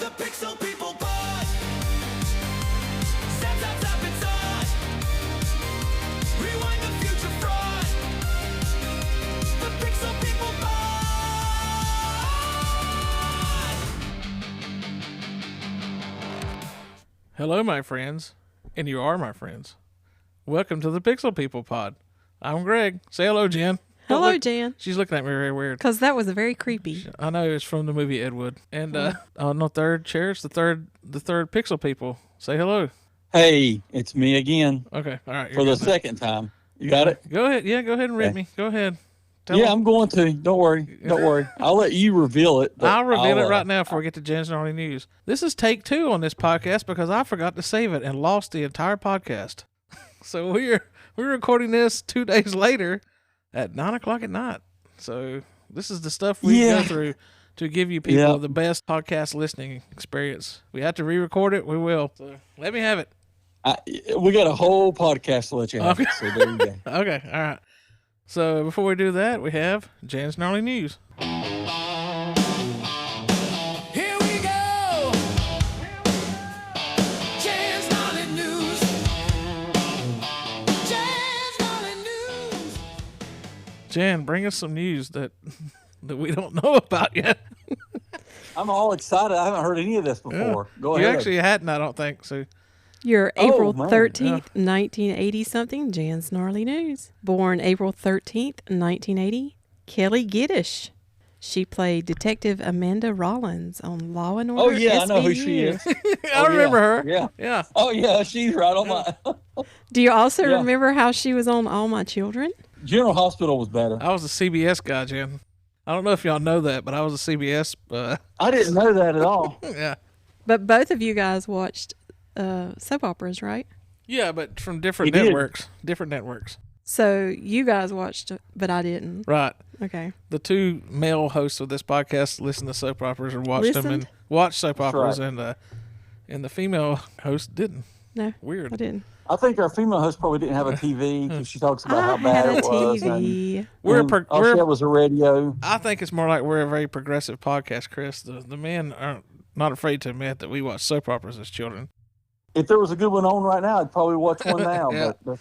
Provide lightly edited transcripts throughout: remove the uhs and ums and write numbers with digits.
The Pixel People Pod. Zap, zap, zap, it's on. Rewind the future fraud. The Pixel People Pod. Hello, my friends, and you are my friends. Welcome to the Pixel People Pod. I'm Greg. Say hello, Jen. Hello, Look, Jan. she's looking at me very weird. Because that was very creepy. I know it's from the movie Ed Wood. And on the third chair, it's the third Pixel People. Say hello. Hey, it's me again Okay, all right. for the second time. You got it? Go ahead. Yeah, go ahead and read me. Go ahead. Tell Yeah, them. I'm going to. Don't worry. Don't worry. I'll let you reveal it. but I'll reveal it I'll, right now before we get to Jen's Gnarly News. This is take 2 on this podcast because I forgot to save it and lost the entire podcast. So we're recording this 2 days later at 9 o'clock at night. So this is the stuff we go through to give you people the best podcast listening experience. We have to re-record it. We will. So let me have it. We got a whole podcast to let you have. Okay. So there you go. Okay. All right. So before we do that, we have Jen's Gnarly News. Here we go. Jan's Gnarly News. Jan's Gnarly News. Jen, bring us some news that we don't know about yet. I'm all excited. I haven't heard any of this before. Go You ahead. actually hadn't, I don't think. So Your April man. 13th, 1980-something, Jan's Gnarly News. Born April 13th, 1980, Kelly Giddish. She played Detective Amanda Rollins on Law & Order Oh, yeah. I know who SVU. she is. I remember her. Yeah. Yeah. Oh, yeah. She's right on my. Do you also Yeah. remember how she was on All My Children? General Hospital was better. I was a CBS guy, Jen. I don't know if y'all know that, but I was a CBS. I didn't know that at all. Yeah. But both of you guys watched soap operas, right? Yeah, but from different We did. networks. Different networks. So you guys watched it, but I didn't. Right. Okay. The two male hosts of this podcast listen to soap operas or watched them and Listened? watched soap That's operas, right. and the female host didn't. No, I Weird. didn't. I think our female host probably didn't have a TV because she talks about I how bad had a it was. TV. All she had was a radio. I think it's more like we're a very progressive podcast, Chris. The men aren't not afraid to admit that we watch soap operas as children. If there was a good one on right now, I'd probably watch one now. Yeah. But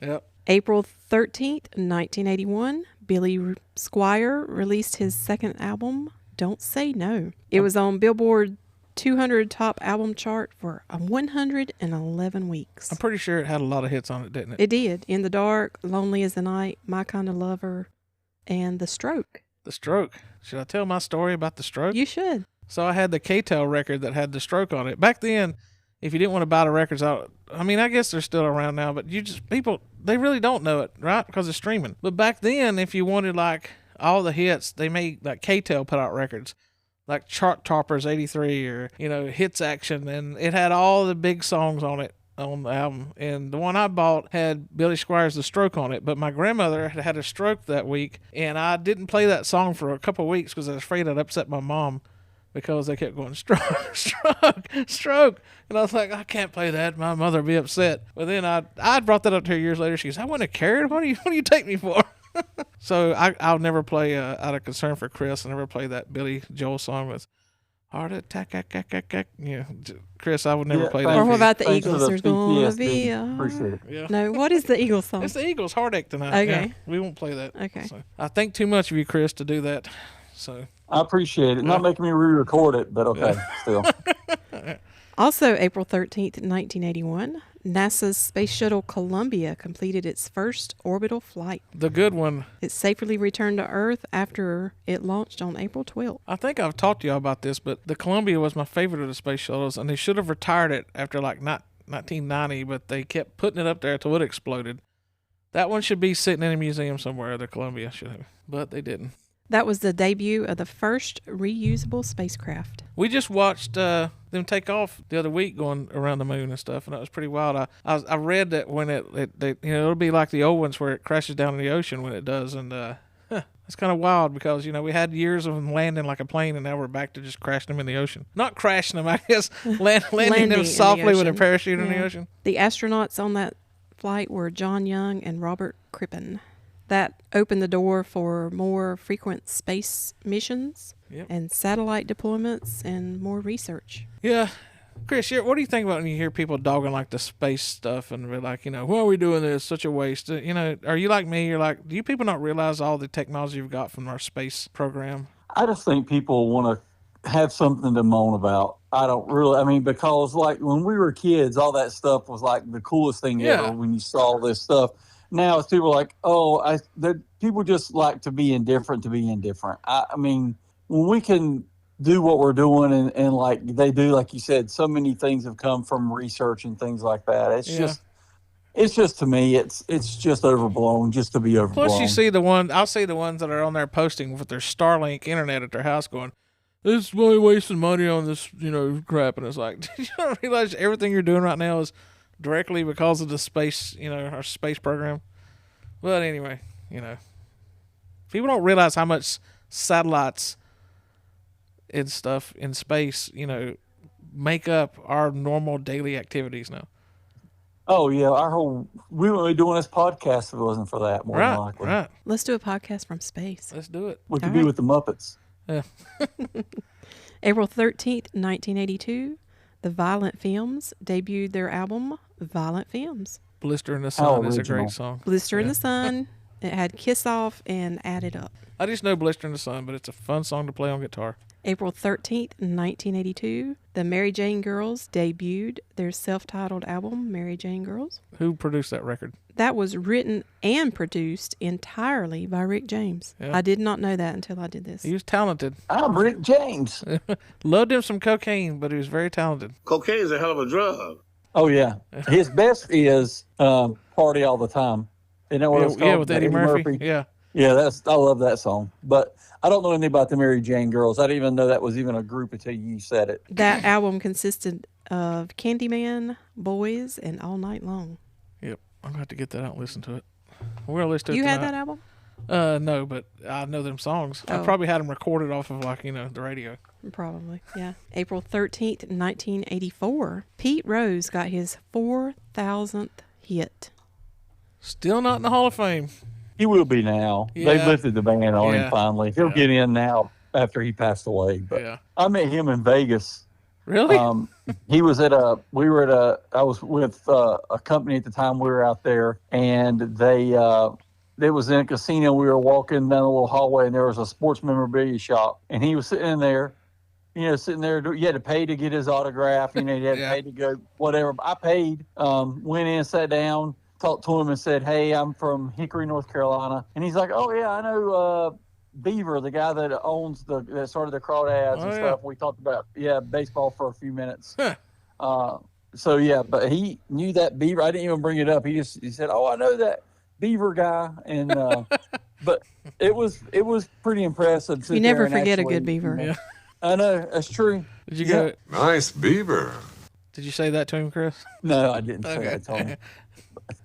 Yep. April 13th, 1981, Billy Squier released his second album, Don't Say No. It was on Billboard 200 top album chart for 111 weeks. I'm pretty sure it had a lot of hits on it, didn't it? It did. In the Dark, Lonely as the Night, My Kind of Lover, and The Stroke. The Stroke. Should I tell my story about The Stroke? You should. So I had the K-Tel record that had The Stroke on it. Back then, if you didn't want to buy the records out, I mean, I guess they're still around now, but people, they really don't know it, right? Because it's streaming. But back then, if you wanted like all the hits, they made like K-Tel put out records like Chart Toppers 83 or, Hits Action, and it had all the big songs on it on the album. And the one I bought had Billy Squier's The Stroke on it, but my grandmother had a stroke that week, and I didn't play that song for a couple of weeks because I was afraid I'd upset my mom. Because they kept going, stroke, stroke. And I was like, I can't play that. My mother would be upset. But then I brought that up to her years later. She goes, I wouldn't have cared. What do you take me for? So I'll never play, out of concern for Chris, I'll never play that Billy Joel song with Heart Attack. Chris, I would never play that. Or for what you. about the Thanks for Eagles? the There's going to PTSD. be Appreciate it. Yeah. No, what is the Eagles song? It's the Eagles' Heartache tonight. Okay. Yeah, we won't play that. Okay. So I think too much of you, Chris, to do that. So I appreciate it. Not making me re-record it, but okay, still. Also, April 13th, 1981, NASA's Space Shuttle Columbia completed its first orbital flight. the good one. It safely returned to Earth after it launched on April 12th. I think I've talked to y'all about this, but the Columbia was my favorite of the space shuttles, and they should have retired it after like 1990, but they kept putting it up there until it exploded. That one should be sitting in a museum somewhere, the Columbia should have, but they didn't. That was the debut of the first reusable spacecraft. We just watched them take off the other week going around the moon and stuff, and that was pretty wild. I read that when it'll be like the old ones where it crashes down in the ocean when it does, and it's kind of wild because we had years of them landing like a plane, and now we're back to just crashing them in the ocean. Not crashing them, I guess, landing in them the softly with a ocean. parachute in the Yeah. ocean. The astronauts on that flight were John Young and Robert Crippen. That opened the door for more frequent space missions Yep. and satellite deployments and more research. Yeah. Chris, what do you think about when you hear people dogging like the space stuff and be like, why are we doing this? Such a waste. Are you like me? You're like, do you people not realize all the technology you've got from our space program? I just think people want to have something to moan about. I don't really, I mean, because like when we were kids, all that stuff was like the coolest thing Yeah. ever when you saw this stuff. Now it's people like, people just like to be indifferent. I mean, when we can do what we're doing and like they do, like you said, so many things have come from research and things like that. It's just to me, it's just overblown, just to be overblown. Plus, I'll see the ones that are on there posting with their Starlink internet at their house going, this is why wasting money on this, crap. And it's like, you don't realize everything you're doing right now is directly because of the space, our space program. But anyway, people don't realize how much satellites and stuff in space, make up our normal daily activities now. Oh yeah, we wouldn't be doing this podcast if it wasn't for that. More than likely, Right. Let's do a podcast from space. Let's do it. We could All be right. with the Muppets. Yeah. April 13th, 1982, the Violent Femmes debuted their album, Violent Femmes. Blister in the How Sun is a original. great song. Blister in Yeah. the Sun. It had Kiss Off and Add It Up. I just know Blister in the Sun, but it's a fun song to play on guitar. April 13th, 1982, the Mary Jane Girls debuted their self-titled album, Mary Jane Girls. Who produced that record? That was written and produced entirely by Rick James. Yeah. I did not know that until I did this. He was talented. I'm Rick James. Loved him some cocaine, but he was very talented. Cocaine is a hell of a drug. Oh yeah, his best is "Party All the Time." Isn't that what it's called? With Eddie Murphy. Yeah. Yeah, I love that song. But I don't know anything about the Mary Jane Girls. I didn't even know that was even a group until you said it. That album consisted of Candyman, Boys, and All Night Long. Yep. I'm going to have to get that out and listen to it. We're going to listen to it You had tonight. that album? No, but I know them songs. I Oh. probably had them recorded off of the radio. Probably, yeah. April 13th, 1984, Pete Rose got his 4,000th hit. Still not in the Hall of Fame. He will be now. Yeah. They've lifted the ban on Yeah. him finally. He'll Yeah. get in now after he passed away. But Yeah. I met him in Vegas. Really? He was I was with a company at the time we were out there, and it was in a casino. We were walking down a little hallway, and there was a sports memorabilia shop, and he was sitting in there. You had to pay to get his autograph. You had to Yeah. pay to go, whatever. I paid, went in, sat down, talked to him and said, "Hey, I'm from Hickory, North Carolina." And he's like, "Oh yeah, I know Beaver, the guy that that started the Crawdads and Oh, yeah. stuff." We talked about, baseball for a few minutes. Huh. So yeah, but he knew that Beaver. I didn't even bring it up. He said, "Oh, I know that Beaver guy." And but it was pretty impressive. to sit You never there and forget a actually- good Beaver. Yeah. I know, that's true. Did you go? Nice beaver. Did you say that to him, Chris? No, I didn't say that to him.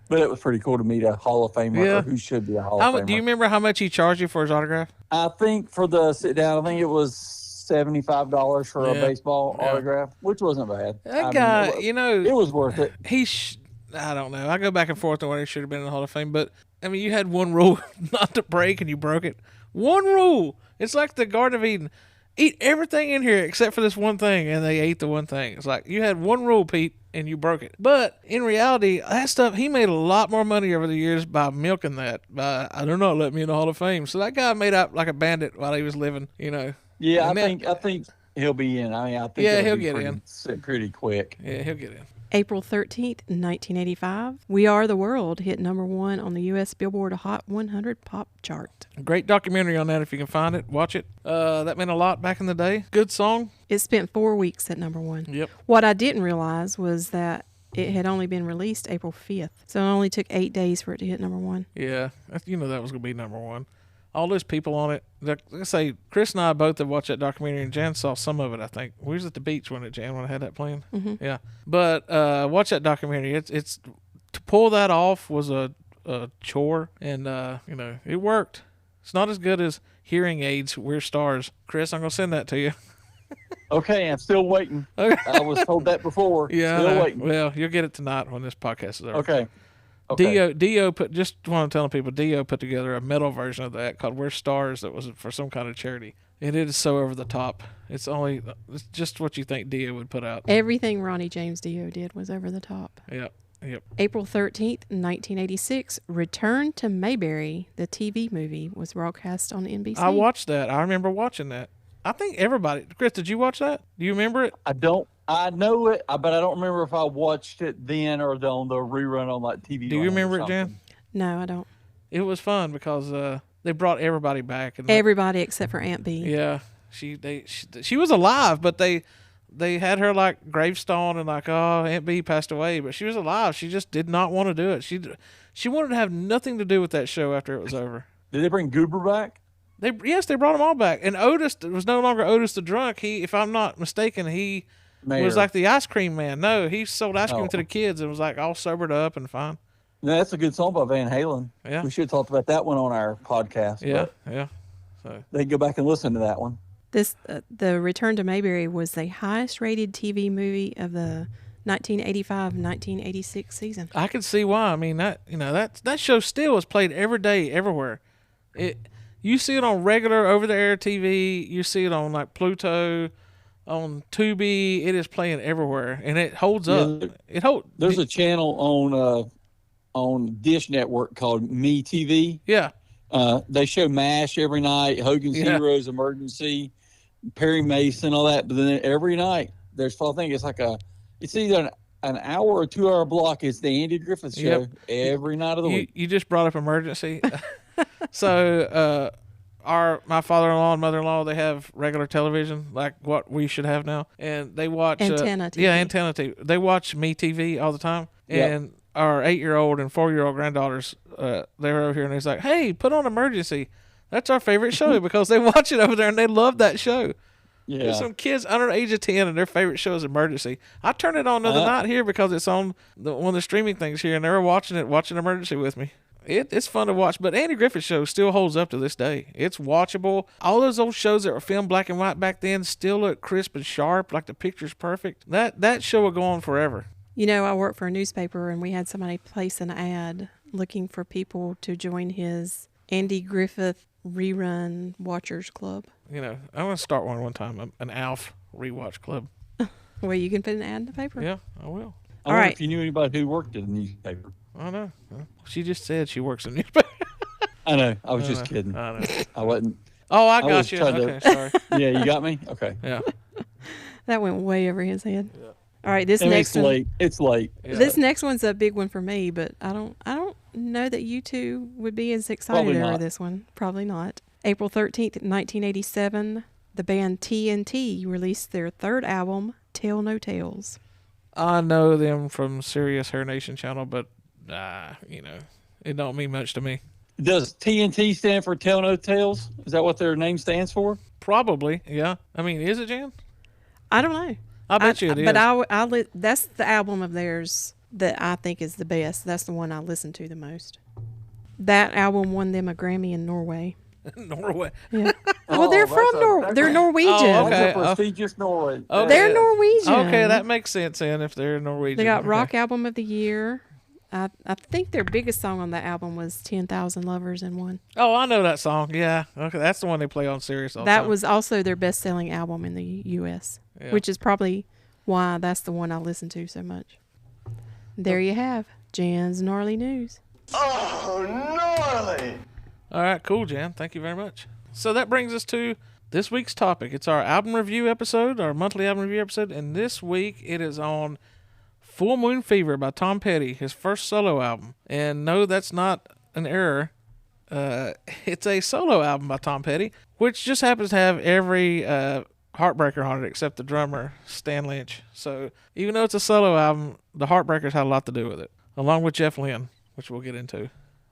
But it was pretty cool to meet a Hall of Famer, Yeah. or who should be a Hall of Famer. Do you remember how much he charged you for his autograph? I think for the sit down, I think it was $75 for a Yeah. baseball Yeah. autograph, which wasn't bad. That I mean, guy, it was worth it. I don't know. I go back and forth on whether he should have been in the Hall of Fame, but I mean, you had one rule not to break and you broke it. One rule. It's like the Garden of Eden. Eat everything in here except for this one thing, and they ate the one thing. It's like you had one rule, Pete, and you broke it. But in reality, that stuff, he made a lot more money over the years by milking that. They're not letting me in the Hall of Fame. So that guy made out like a bandit while he was living, Yeah, And I think he'll be in. I mean, I think Yeah, it'll he'll be get pretty quick. Yeah, he'll get in. April 13th, 1985, We Are the World hit number 1 on the U.S. Billboard Hot 100 Pop chart. Great documentary on that if you can find it. Watch it. That meant a lot back in the day. Good song. It spent 4 weeks at number 1. Yep. What I didn't realize was that it had only been released April 5th, so it only took 8 days for it to hit number 1. Yeah, that was going to be number one. All those people on it. Like I say, Chris and I both have watched that documentary, and Jan saw some of it, I think. We was at the beach when I had that playing. Mm-hmm. Yeah. But watch that documentary. It's to pull that off was a chore, and, it worked. It's not as good as Hearing Aids, We're Stars. Chris, I'm going to send that to you. Okay, I'm still waiting. Okay. I was told that before. Yeah. Still waiting. Well, you'll get it tonight when this podcast is over. Okay. Okay. Dio put, just want to tell people, Dio put together a metal version of that called "We're Stars" that was for some kind of charity, and it is so over the top. It's just what you think Dio would put out. Everything Ronnie James Dio did was over the top. Yep. April 13th, 1986, Return to Mayberry, the TV movie, was broadcast on NBC. I watched that. I remember watching that. I think everybody. Chris, did you watch that? Do you remember it? I know it, but I don't remember if I watched it then or on the rerun on like TV. Do you Land or remember it, something. Jan? No, I don't. It was fun because they brought everybody back. And Everybody except for Aunt B. yeah, she was alive, but they had her like gravestone and like, oh, Aunt B passed away, but she was alive. She just did not want to do it. She wanted to have nothing to do with that show after it was over. Did they bring Goober back? They brought them all back, and Otis was no longer Otis the drunk. He, if I'm not mistaken, he Mayor. was like the ice cream man. No, he sold ice cream Oh. to the kids and was like all sobered up and fine. No, that's a good song by Van Halen. Yeah. We should have talked about that one on our podcast. Yeah, but yeah. So they can go back and listen to that one. This the Return to Mayberry was the highest rated TV movie of the 1985-1986 season. I can see why. I mean that show still is played every day, everywhere. You see it on regular over the air TV. You see it on like Pluto, on Tubi. It is playing everywhere, and it holds up. There's a channel on Dish Network called Me TV. Yeah. They show MASH every night, Hogan's Yeah. Heroes, Emergency, Perry Mason, all that. But then every night there's, I think it's either an hour or 2 hour block. It's the Andy Griffith Show every night of the week. You just brought up Emergency. So my father-in-law and mother-in-law, they have regular television like what we should have now, and they watch Antenna TV. Yeah, Antenna TV. They watch Me TV all the time, Yep. and our 8-year-old and 4-year-old granddaughters, they're over here, and he's like, "Hey, put on Emergency. That's our favorite show," because they watch it over there and they love that show. Yeah. There's some kids under the age of 10 and their favorite show is Emergency. I turned it on the other night here because it's on one of the streaming things here, and they were watching Emergency with me. It's fun to watch, but Andy Griffith Show still holds up to this day. It's watchable. All those old shows that were filmed black and white back then still look crisp and sharp, like the picture's perfect. That show will go on forever. You know, I work for a newspaper, and we had somebody place an ad looking for people to join his Andy Griffith Rerun Watchers Club. You know, I want to start one time, an Alf rewatch club. Well, you can put an ad in the paper. Yeah, I will. I wonder right. if you knew anybody who worked at a newspaper. I know. She just said she works in newspaper. I know. I was just kidding. I know. I wasn't. Oh, I was got you. trying to- Okay, sorry. Yeah, you got me? Okay. Yeah. That went way over his head. All right, this And next it's one. late. It's late. Yeah. This next one's a big one for me, but I don't know that you two would be as excited Probably over not. this one. Probably not. April 13th, 1987, the band TNT released their third album, Tell No Tales. I know them from Sirius Hair Nation channel, but it don't mean much to me. Does TNT stand for Tell No Tales? Is that what their name stands for? Probably, yeah. I mean, is it, Jan? I don't know. I bet you it is. But that's the album of theirs that I think is the best. That's the one I listen to the most. That album won them a Grammy in Norway. Norway. Yeah. Well, they're that's from a- Norway. that's They're a- Norwegian. Oh, okay. That's a prestigious Norway. Okay. They're Norwegian. Okay, that makes sense then if they're Norwegian. They got Okay. Rock Album of the Year. I think their biggest song on that album was 10,000 Lovers in One. Oh, I know that song. Yeah. Okay, that's the one they play on Sirius all the That time. was also their best-selling album in the U.S., Yeah. which is probably why that's the one I listen to so much. There you have Jan's Gnarly News. All right, cool, Jan. Thank you very much. So that brings us to this week's topic. It's our album review episode, our monthly album review episode, and this week it is on Full Moon Fever by Tom Petty, his first solo album. And no, that's not an error. It's a solo album by Tom Petty, which just happens to have every Heartbreaker on it except the drummer, Stan Lynch. So even though it's a solo album, the Heartbreakers had a lot to do with it, along with Jeff Lynne, which we'll get into.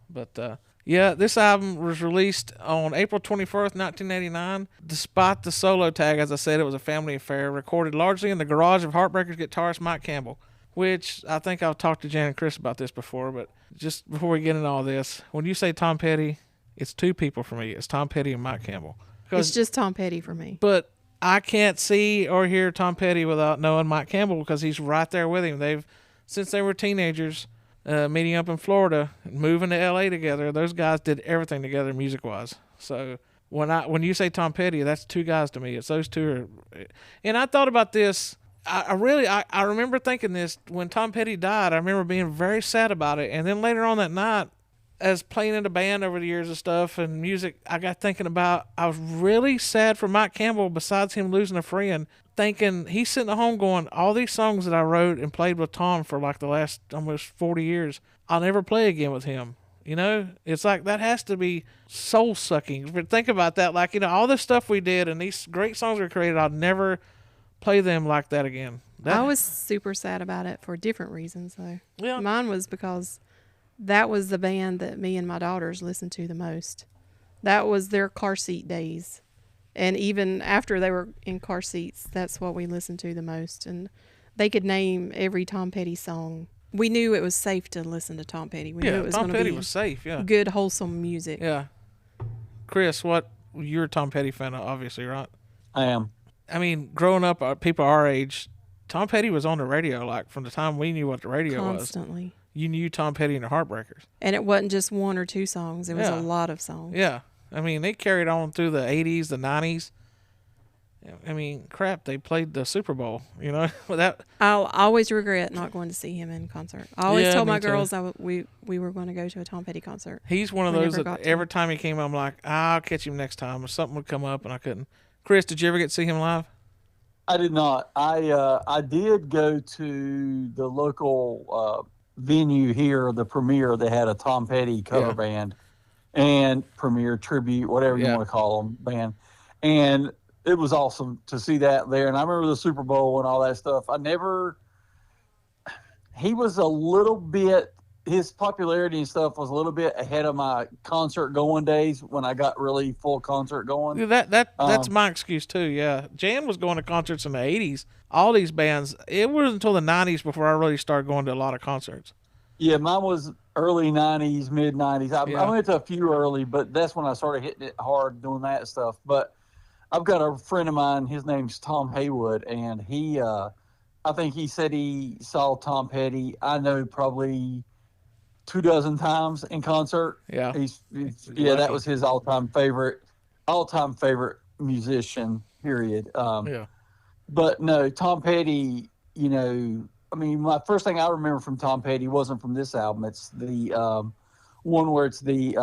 But yeah, this album was released on April 21st, 1989. Despite the solo tag, as I said, it was a family affair, recorded largely in the garage of Heartbreakers guitarist Mike Campbell, which I think I've talked to Jan and Chris about this before, but just before we get into all this, when you say Tom Petty, it's two people for me. It's Tom Petty and Mike Campbell. It's just Tom Petty for me. But I can't see or hear Tom Petty without knowing Mike Campbell because he's right there with him. Since they were teenagers, meeting up in Florida, moving to LA together. Those guys did everything together music wise. So when you say Tom Petty, that's two guys to me. It's those two. And I thought about this. I remember thinking this when Tom Petty died. I remember being very sad about it. And then later on that night, as playing in a band over the years and stuff and music, I got thinking about, I was really sad for Mike Campbell, besides him losing a friend, thinking he's sitting at home going, all these songs that I wrote and played with Tom for like the last almost 40 years, I'll never play again with him. You know, it's like that has to be soul sucking. But think about that. Like, you know, all this stuff we did and these great songs we created, I'll never play them like that again. I was super sad about it for different reasons, though. Yeah. Mine was because that was the band that me and my daughters listened to the most. That was their car seat days. And even after they were in car seats, that's what we listened to the most. And they could name every Tom Petty song. We knew it was safe to listen to Tom Petty. We knew it was Tom going to Petty be was safe. Yeah. good, wholesome music. Yeah. Chris, you're a Tom Petty fan, obviously, right? I am. I mean, growing up, people our age, Tom Petty was on the radio, like from the time we knew what the radio was. Constantly. You knew Tom Petty and the Heartbreakers. And it wasn't just one or two songs. It was Yeah. a lot of songs. Yeah. I mean, they carried on through the 80s, the 90s. I mean, crap, they played the Super Bowl, you know? Without I'll always regret not going to see him in concert. I always Yeah, told me my too. girls we were going to go to a Tom Petty concert. He's one of We those never that got to. every time he came, I'm like, I'll catch him next time. Or something would come up and I couldn't. Chris, did you ever get to see him live? I did not. I did go to the local venue here, the Premiere. They had a Tom Petty cover Yeah. band and Premiere tribute, whatever you Yeah. want to call them, band. And it was awesome to see that there. And I remember the Super Bowl and all that stuff. He was a little bit, his popularity and stuff was a little bit ahead of my concert going days when I got really full concert going. Yeah, that's my excuse too. Yeah, Jan was going to concerts in the 80s. All these bands. It wasn't until the 90s before I really started going to a lot of concerts. Yeah, mine was early 90s, mid 90s. Yeah. I went to a few early, but that's when I started hitting it hard doing that stuff. But I've got a friend of mine, his name's Tom Haywood, and he, I think he said he saw Tom Petty, I know probably 24 times in concert. Yeah. He's lucky. that was his all-time favorite musician, period. Yeah. But no, Tom Petty, you know, I mean, my first thing I remember from Tom Petty wasn't from this album. It's the one where it's the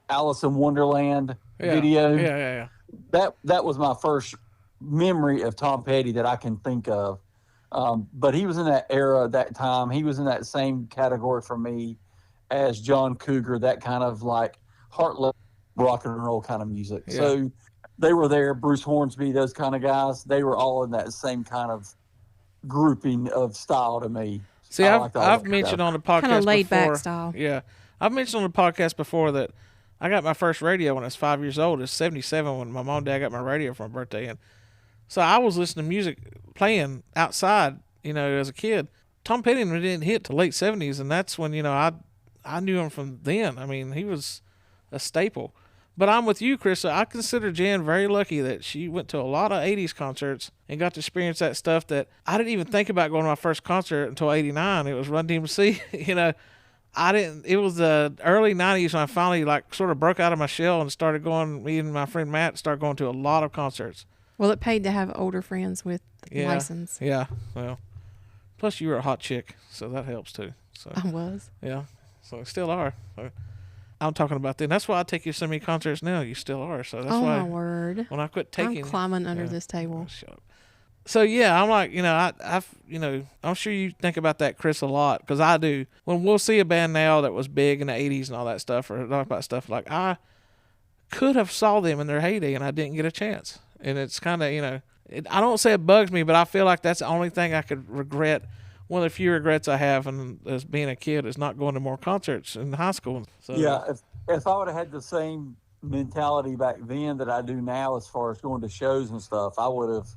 Alice in Wonderland video. Yeah. That was my first memory of Tom Petty that I can think of. But he was in that era, that time. He was in that same category for me as John Cougar, that kind of like heartland rock and roll kind of music. Yeah. So they were there, Bruce Hornsby, those kind of guys. They were all in that same kind of grouping of style to me. See, I I've liked all I've that mentioned stuff. on the podcast Kind of laid before. back style. Yeah, I've mentioned on the podcast before that I got my first radio when I was 5 years old. It's 77 when my mom and dad got my radio for my birthday, and so I was listening to music playing outside, you know, as a kid. Tom Petty didn't hit till late 70s, and that's when, you know, I knew him from then. I mean, he was a staple. But I'm with you, Chris. I consider Jan very lucky that she went to a lot of 80s concerts and got to experience that stuff that I didn't even think about going to my first concert until 89. It was Run DMC. You know, it was the early 90s when I finally like sort of broke out of my shell and started going, me and my friend Matt started going to a lot of concerts. Well, it paid to have older friends with license. Yeah, well, plus you were a hot chick, so that helps too. So I was. yeah, so still are. So, I'm talking about that. That's why I take you to so many concerts now. You still are. So that's Oh, why my word. when I quit taking, I'm climbing under yeah. this table. Shut up. So yeah, I'm like, you know, I'm sure you think about that, Chris, a lot, because I do. When we'll see a band now that was big in the '80s and all that stuff, or talk about stuff like I could have saw them in their heyday and I didn't get a chance, and it's kind of, you know, I don't say it bugs me, but I feel like that's the only thing I could regret. One of the few regrets I have, and as being a kid, is not going to more concerts in high school. So Yeah, if I would have had the same mentality back then that I do now as far as going to shows and stuff, I would have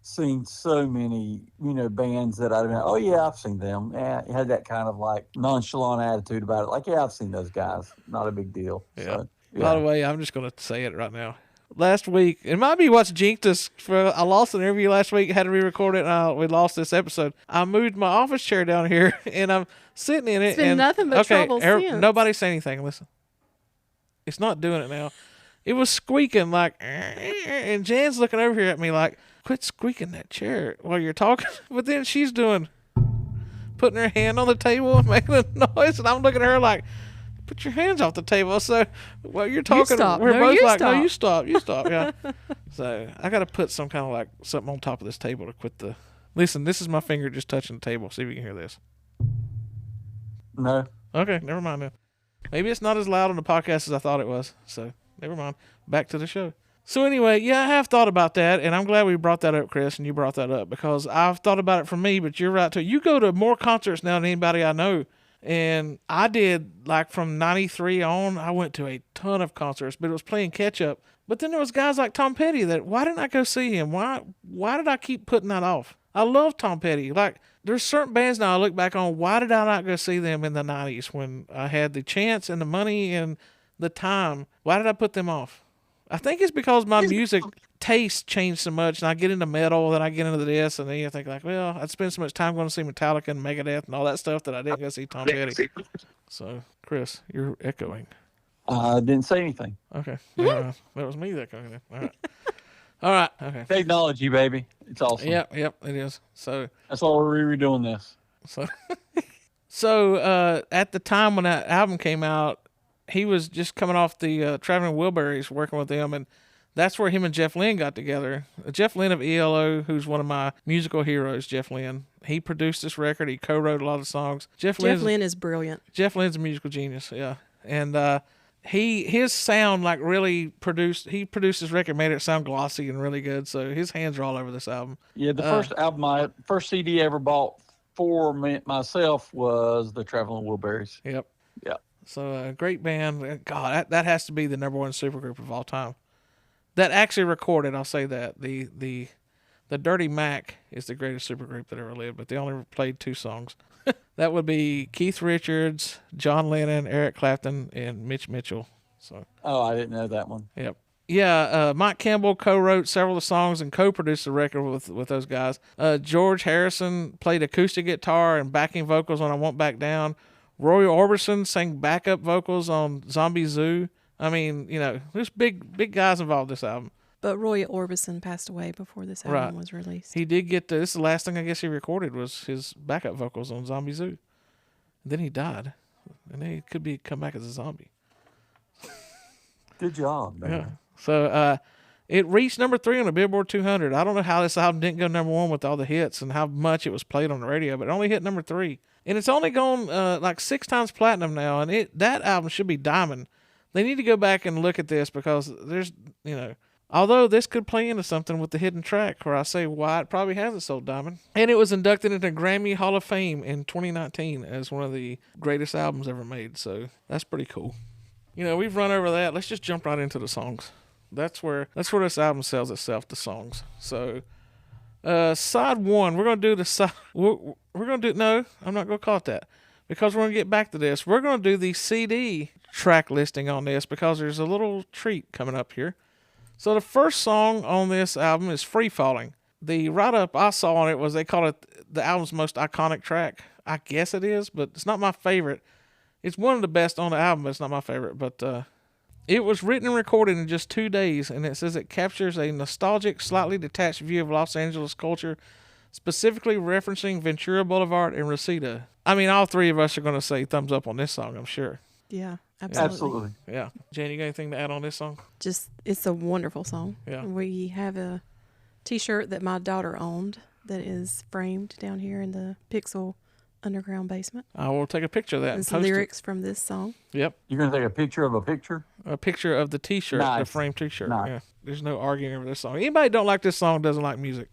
seen so many, you know, bands that I'd have been, oh yeah, I've seen them. Yeah, had that kind of like nonchalant attitude about it. Like, yeah, I've seen those guys. Not a big deal. Yeah. So, By the way, I'm just going to say it right now. last week. It might be what's jinxed us. For I lost an interview last week, had to re-record it, and we lost this episode. I moved my office chair down here, and I'm sitting in it. It's been and, nothing but trouble since. Nobody say anything. Listen, it's not doing it now. It was squeaking like, and Jan's looking over here at me like, quit squeaking that chair while you're talking. But then she's putting her hand on the table and making a noise, and I'm looking at her like, put your hands off the table. So while you're talking, stop. we're No, both you like, stop. no, you stop. Yeah. So I got to put some kind of like something on top of this table to quit the. Listen, this is my finger just touching the table. See if you can hear this. No. Okay, never mind then. Maybe it's not as loud on the podcast as I thought it was. So never mind. Back to the show. So anyway, yeah, I have thought about that, and I'm glad we brought that up, Chris, and you brought that up because I've thought about it for me, but you're right too. You go to more concerts now than anybody I know, and I did like from '93 on. I went to a ton of concerts, but it was playing catch up. But then there was guys like Tom Petty that why didn't I go see him? Why did I keep putting that off? I love Tom Petty. Like there's certain bands now I look back on. Why did I not go see them in the '90s when I had the chance and the money and the time? Why did I put them off? I think it's because my music taste changed so much, and I get into metal, then I get into this, and then you think like, well, I'd spend so much time going to see Metallica and Megadeth and all that stuff that I didn't go see Tom Petty. So, Chris, you're echoing. I didn't say anything. Okay, yeah, that was me that echoing. All right, okay. Technology, baby. It's awesome. Yep, it is. So That's why we're redoing this. So at the time when that album came out, he was just coming off the Traveling Wilburys, working with them, and that's where him and Jeff Lynne got together. Jeff Lynne of ELO, who's one of my musical heroes, Jeff Lynne. He produced this record. He co-wrote a lot of songs. Jeff Lynne is brilliant. Jeff Lynne's a musical genius, yeah. And his sound like really produced this record, made it sound glossy and really good. So his hands are all over this album. Yeah, the first CD I ever bought for myself was the Traveling Wilburys. Yep. Yeah. So great band. God, that has to be the number one supergroup of all time. That actually recorded, I'll say that. The Dirty Mac is the greatest supergroup that ever lived, but they only played 2 songs. That would be Keith Richards, John Lennon, Eric Clapton, and Mitch Mitchell. So. Oh, I didn't know that one. Yep. Yeah, Mike Campbell co-wrote several of the songs and co-produced the record with those guys. George Harrison played acoustic guitar and backing vocals on I Won't Back Down. Roy Orbison sang backup vocals on Zombie Zoo. I mean, there's big guys involved in this album. But Roy Orbison passed away before this album was released. He did get this is the last thing I guess he recorded was his backup vocals on Zombie Zoo. And then he died. And he could come back as a zombie. Good job, man. Yeah. So it reached number 3 on the Billboard 200. I don't know how this album didn't go number 1 with all the hits and how much it was played on the radio, but it only hit number 3. And it's only gone like 6 times platinum now, and that album should be diamond. They need to go back and look at this because there's, although this could play into something with the hidden track where I say why it probably hasn't sold diamond. And it was inducted into Grammy Hall of Fame in 2019 as one of the greatest albums ever made. So that's pretty cool. We've run over that. Let's just jump right into the songs. That's where this album sells itself, the songs. So side 1, we're going to do the side. We're going to do, no, I'm not going to call it that because we're going to get back to this. We're going to do the CD track listing on this because there's a little treat coming up here. So the first song on this album is Free Falling. The write-up I saw on it was they call it the album's most iconic track. I guess it is, but it's not my favorite. It's one of the best on the album, but it's not my favorite. But it was written and recorded in just 2 days, and it says it captures a nostalgic, slightly detached view of Los Angeles culture, specifically referencing Ventura Boulevard and Reseda. I mean, all 3 of us are going to say thumbs up on this song, I'm sure. Yeah, absolutely. Absolutely. Yeah. Jan, you got anything to add on this song? Just, it's a wonderful song. Yeah. We have a T-shirt that my daughter owned that is framed down here in the Pixel underground basement. I will take a picture of that and It's post lyrics from this song. it. Yep. You're going to take a picture of a picture? A picture of the T-shirt, the Nice. framed T-shirt. Nice. Yeah. There's no arguing over this song. Anybody don't like this song doesn't like music.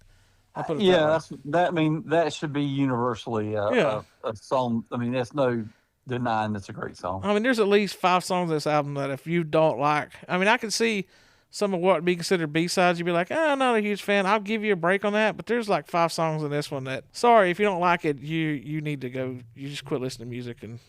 I'll put it Yeah, that way. that should be universally Yeah. a song. I mean, there's no denying that's a great song. I mean, there's at least 5 songs on this album that if you don't like, I mean, I can see some of what would be considered B-sides. You'd be like, I'm not a huge fan. I'll give you a break on that. But there's like 5 songs in this one that, sorry, if you don't like it, you need to go, you just quit listening to music and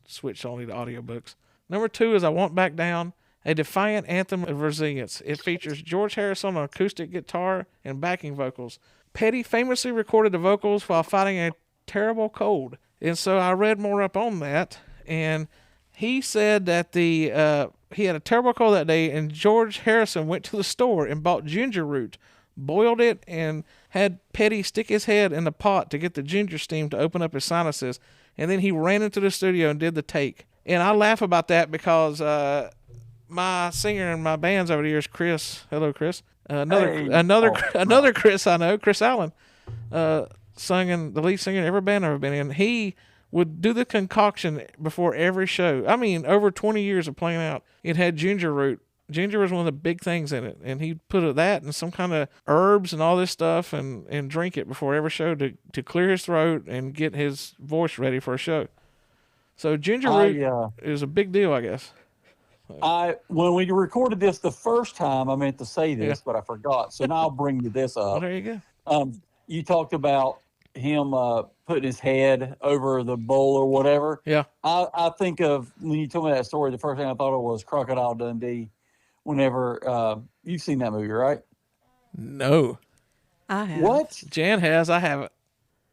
switch only to audiobooks. Number 2 is I Won't Back Down. a defiant anthem of resilience. It features George Harrison on acoustic guitar and backing vocals. Petty famously recorded the vocals while fighting a terrible cold. And so I read more up on that, and he said that he had a terrible cold that day, and George Harrison went to the store and bought ginger root, boiled it, and had Petty stick his head in the pot to get the ginger steam to open up his sinuses. And then he ran into the studio and did the take. And I laugh about that because my singer in my bands over the years, Chris. Hello, Chris. Another Chris I know, Chris Allen, sung in the lead singer in every band I've ever been in. He would do the concoction before every show. I mean, over 20 years of playing out, it had ginger root. Ginger was one of the big things in it, and he'd put that and some kind of herbs and all this stuff and drink it before every show to clear his throat and get his voice ready for a show. So ginger root is a big deal, I guess. When we recorded this the first time, I meant to say this, but I forgot. So now I'll bring you this up. Well, there you go. You talked about him putting his head over the bowl or whatever. Yeah. I think of, when you told me that story, the first thing I thought of was Crocodile Dundee. Whenever you've seen that movie, right? No. I have. What? Jan has. I haven't.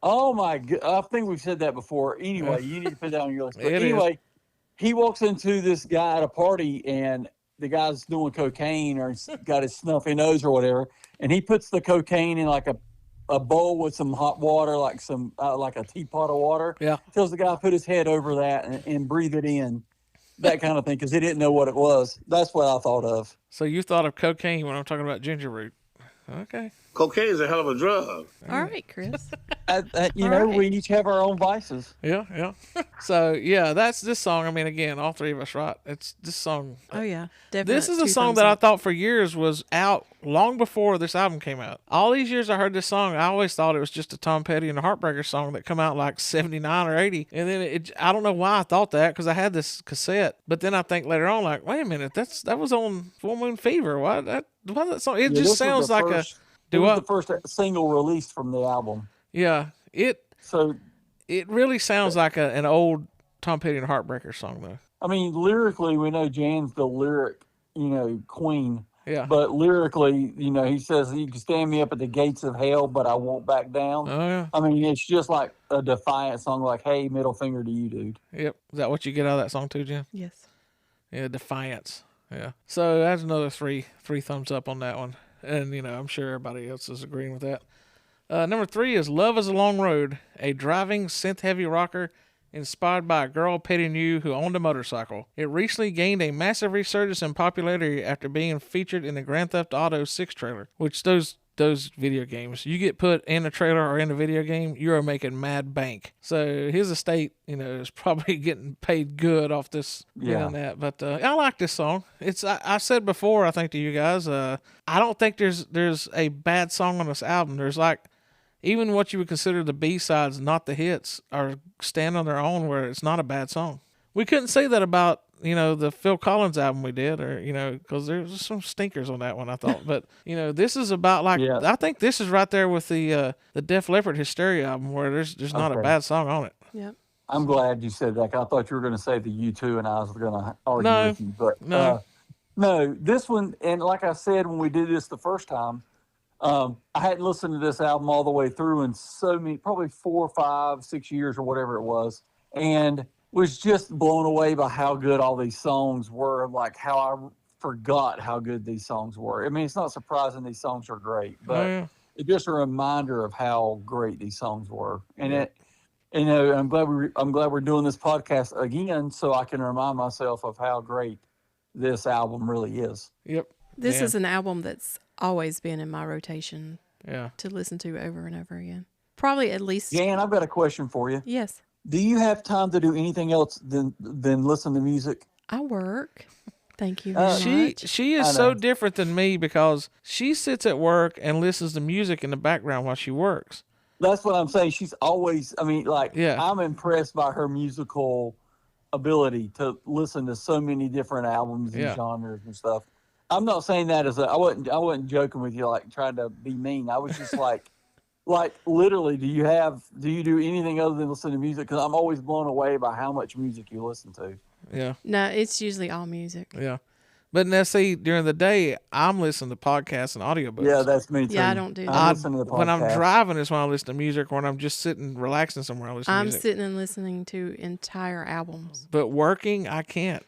Oh my God! I think we've said that before. Anyway, you need to put that on your list. But It anyway, he walks into this guy at a party, and the guy's doing cocaine or he's got his snuffy nose or whatever, and he puts the cocaine in like a bowl with some hot water, like some like a teapot of water. Yeah. Tells the guy to put his head over that and breathe it in. That kind of thing, because he didn't know what it was. That's what I thought of. So you thought of cocaine when I'm talking about ginger root. Okay. Cocaine is a hell of a drug. All right, Chris. You All know, right. we each have our own vices. Yeah. So, yeah, that's this song. I mean, again, all three of us, right? It's this song. Oh yeah, definitely. This is a song that I thought for years was out long before this album came out. All these years I heard this song, I always thought it was just a Tom Petty and the Heartbreakers song that come out like 79 or 80. And then I don't know why I thought that, because I had this cassette. But then I think later on, like, wait a minute, that was on Full Moon Fever. Why that song? It just sounds like it was the first single released from the album. Yeah, So it really sounds like an old Tom Petty and Heartbreakers song, though. I mean, lyrically, we know Jan's the lyric, queen. Yeah. But lyrically, he says, you can stand me up at the gates of hell, but I won't back down. Oh, yeah. I mean, it's just like a defiant song, like, hey, middle finger to you, dude. Yep. Is that what you get out of that song, too, Jen? Yes. Yeah, defiance. Yeah. So that's another three thumbs up on that one. And, I'm sure everybody else is agreeing with that. Number 3 is Love is a Long Road, a driving synth-heavy rocker inspired by a girl Petty knew who owned a motorcycle. It recently gained a massive resurgence in popularity after being featured in the Grand Theft Auto 6 trailer, which those video games, you get put in a trailer or in a video game, you are making mad bank. So his estate, is probably getting paid good off this, doing that. But I like this song. I said before, I think to you guys, I don't think there's a bad song on this album. There's like, even what you would consider the B-sides, not the hits, are stand on their own where it's not a bad song. We couldn't say that about, the Phil Collins album we did, or, because there's some stinkers on that one, I thought. But, this is about I think this is right there with the Def Leppard Hysteria album where there's not a bad song on it. Yep. I'm glad you said that. I thought you were going to say the U2 and I was going to argue with you. But no, this one, and like I said when we did this the first time, I hadn't listened to this album all the way through in so many, probably 4, 5, 6 years or whatever it was, and was just blown away by how good all these songs were, like how I forgot how good these songs were. I mean, it's not surprising these songs are great, but it's just a reminder of how great these songs were. And I'm glad we're doing this podcast again so I can remind myself of how great this album really is. Yep. This is an album that's always been in my rotation to listen to over and over again. Probably at least. Jan, I've got a question for you. Yes. Do you have time to do anything else than listen to music? I work. Thank you very much. She is so different than me because she sits at work and listens to music in the background while she works. That's what I'm saying. She's always, I'm impressed by her musical ability to listen to so many different albums and genres and stuff. I'm not saying that I wasn't joking with you, like trying to be mean. I was just like literally, do you do anything other than listen to music? Because I'm always blown away by how much music you listen to. Yeah. No, it's usually all music. Yeah. But now, see, during the day, I'm listening to podcasts and audiobooks. Yeah, that's me too. Yeah, I don't do that. I listen to the podcast. When I'm driving is when I listen to music, or when I'm just sitting relaxing somewhere, I listen to I'm music. sitting and listening to entire albums. But working, I can't.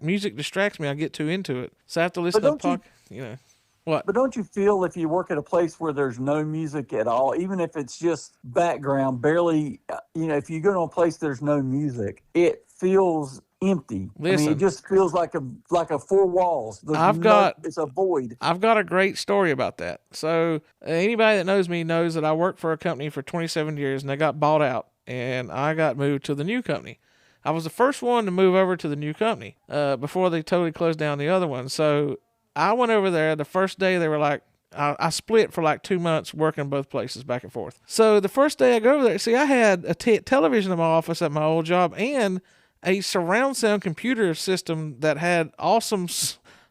Music distracts me. I get too into it. So I have to listen But to don't What? But don't you feel if you work at a place where there's no music at all, even if it's just background, barely, if you go to a place there's no music, it feels empty. I mean, Listen. it just feels like a four walls. It's a void. I've got a great story about that. So anybody that knows me knows that I worked for a company for 27 years, and they got bought out, and I got moved to the new company. I was the first one to move over to the new company before they totally closed down the other one. So I went over there. The first day they were like, I split for like 2 months working both places back and forth. So the first day I go over there, see, I had a television in my office at my old job and a surround sound computer system that had awesome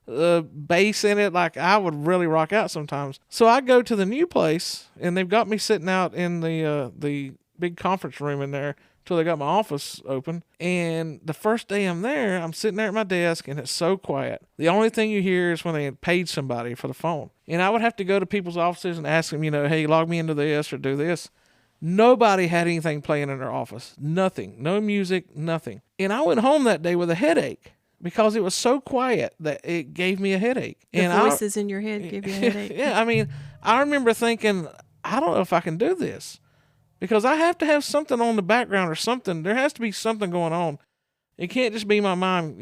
bass in it. Like I would really rock out sometimes. So I go to the new place and they've got me sitting out in the big conference room in there till they got my office open. And the first day I'm there, I'm sitting there at my desk and it's so quiet. The only thing you hear is when they had paid somebody for the phone. And I would have to go to people's offices and ask them, hey, log me into this or do this. Nobody had anything playing in their office. Nothing. No music, nothing. And I went home that day with a headache because it was so quiet that it gave me a headache. The and voices in your head give you a headache. Yeah, I mean, I remember thinking, I don't know if I can do this because I have to have something on the background or something. There has to be something going on. It can't just be my mind,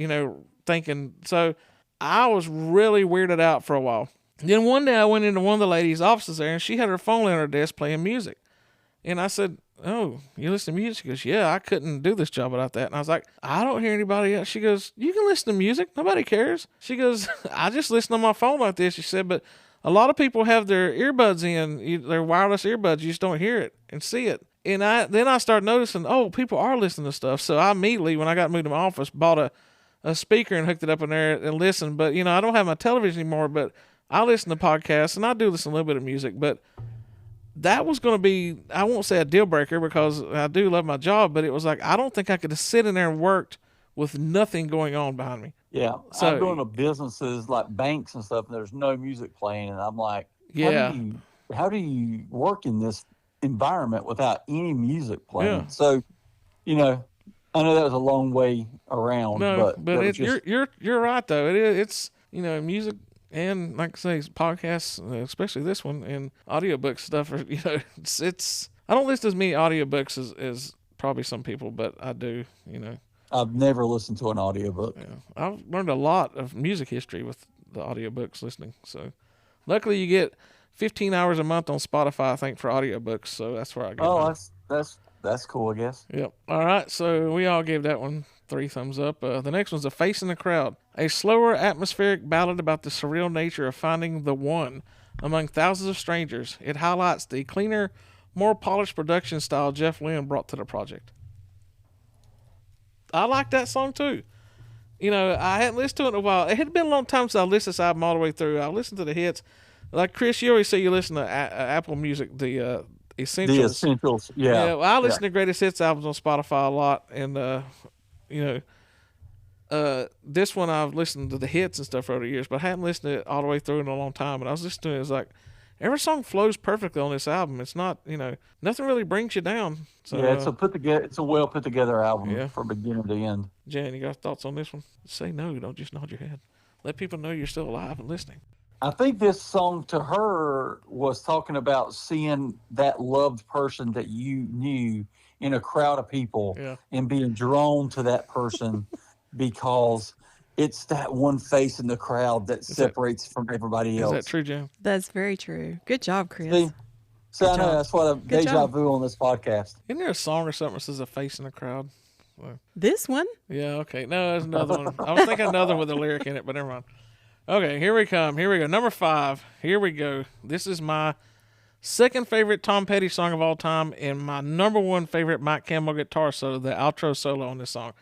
thinking. So I was really weirded out for a while. Then one day I went into one of the ladies' offices there and she had her phone on her desk playing music. And I said, oh, you listen to music? She goes, yeah, I couldn't do this job without that. And I was like, I don't hear anybody else. She goes, you can listen to music. Nobody cares. She goes, I just listen on my phone like this. She said, but a lot of people have their earbuds in, their wireless earbuds. You just don't hear it and see it. And then I started noticing, oh, people are listening to stuff. So I immediately, when I got moved to my office, bought a speaker and hooked it up in there and listened. But, I don't have my television anymore, but I listen to podcasts and I do listen to a little bit of music. But that was going to be, I won't say a deal breaker because I do love my job, but it was like, I don't think I could have sit in there and worked with nothing going on behind me. Yeah. So, I'm going to businesses like banks and stuff, and there's no music playing. And I'm like, yeah. How do you work in this environment without any music playing? Yeah. So, I know that was a long way around, No, but you're right though. It's music. And like I say, podcasts, especially this one, and audiobook stuff are, it's I don't listen to as many audiobooks as probably some people, but I do, I've never listened to an audiobook. Yeah. I've learned a lot of music history with the audiobooks listening. So luckily you get 15 hours a month on Spotify, I think, for audiobooks. So that's where I get mine. That's cool, I guess. Yep. All right. So we all gave that one 3 thumbs up. The next one's A Face in the Crowd, a slower, atmospheric ballad about the surreal nature of finding the one among thousands of strangers. It highlights the cleaner, more polished production style Jeff Lynne brought to the project. I like that song too. I hadn't listened to it in a while. It had been a long time since I listened to this album all the way through. I listened to the hits. Like Chris, you always say you listen to Apple Music, the Essentials. The Essentials, yeah. Well, I listen to Greatest Hits albums on Spotify a lot, and this one I've listened to the hits and stuff over the years, but I hadn't listened to it all the way through in a long time. And I was listening to it, it's like every song flows perfectly on this album. It's not, nothing really brings you down. So, yeah, it's a well put together album Yeah. from beginning to end. Jan, you got thoughts on this one? Say no, don't just nod your head. Let people know you're still alive and listening. I think this song to her was talking about seeing that loved person that you knew in a crowd of people Yeah. and being drawn to that person because it's that one face in the crowd that separates from everybody else. Is that true, Jan? That's very true. Good job, Chris. See? So I know job. that's what a Good deja job. vu on this podcast. Isn't there a song or something that says a face in the crowd? This one? Yeah, okay. No, there's another one. I was thinking another with a lyric in it, but never mind. Okay, here we come. Here we go. Number 5. Here we go. This is my second favorite Tom Petty song of all time and my number 1 favorite Mike Campbell guitar solo, the outro solo on this song.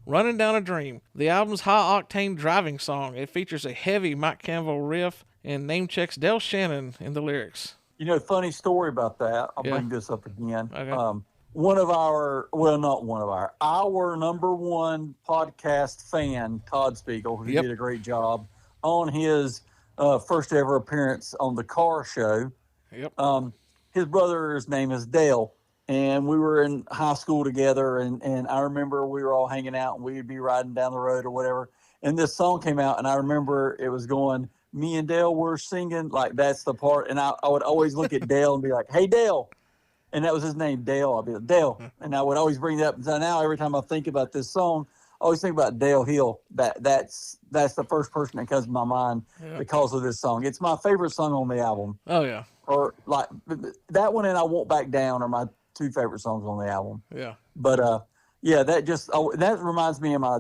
Running Down a Dream, the album's high-octane driving song. It features a heavy Mike Campbell riff and name checks Del Shannon in the lyrics. Funny story about that. I'll Yeah. bring this up again. Okay. one of our, well, not one of our number one podcast fan, Todd Spiegel, who Yep. did a great job on his first ever appearance on the car show. Yep. His brother's name is Dale, and we were in high school together. And I remember we were all hanging out, and we'd be riding down the road or whatever. And this song came out, and I remember it was going, me and Dale were singing, like that's the part. And I would always look at Dale and be like, hey, Dale. And that was his name, Dale. I'd be like, Dale. And I would always bring that up. So now every time I think about this song, I always think about Dale Hill. That's the first person that comes to my mind because of this song. It's my favorite song on the album. Oh yeah. Or like that one and I Won't Back Down are my two favorite songs on the album. Yeah. But yeah, that reminds me of my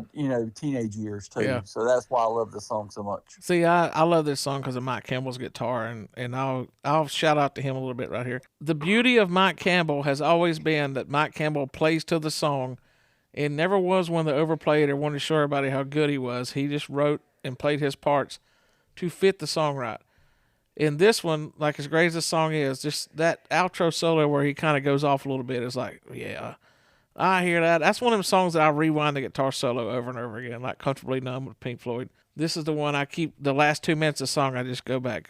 teenage years too. Yeah. So that's why I love this song so much. See, I love this song because of Mike Campbell's guitar, and I'll shout out to him a little bit right here. The beauty of Mike Campbell has always been that Mike Campbell plays to the song, and never was one that overplayed or wanted to show everybody how good he was. He just wrote and played his parts to fit the song right. In this one, like as great as the song is, just that outro solo where he kind of goes off a little bit is like, yeah, I hear that. That's one of them songs that I rewind the guitar solo over and over again, like Comfortably Numb with Pink Floyd. This is the one I keep, the last 2 minutes of the song, I just go back.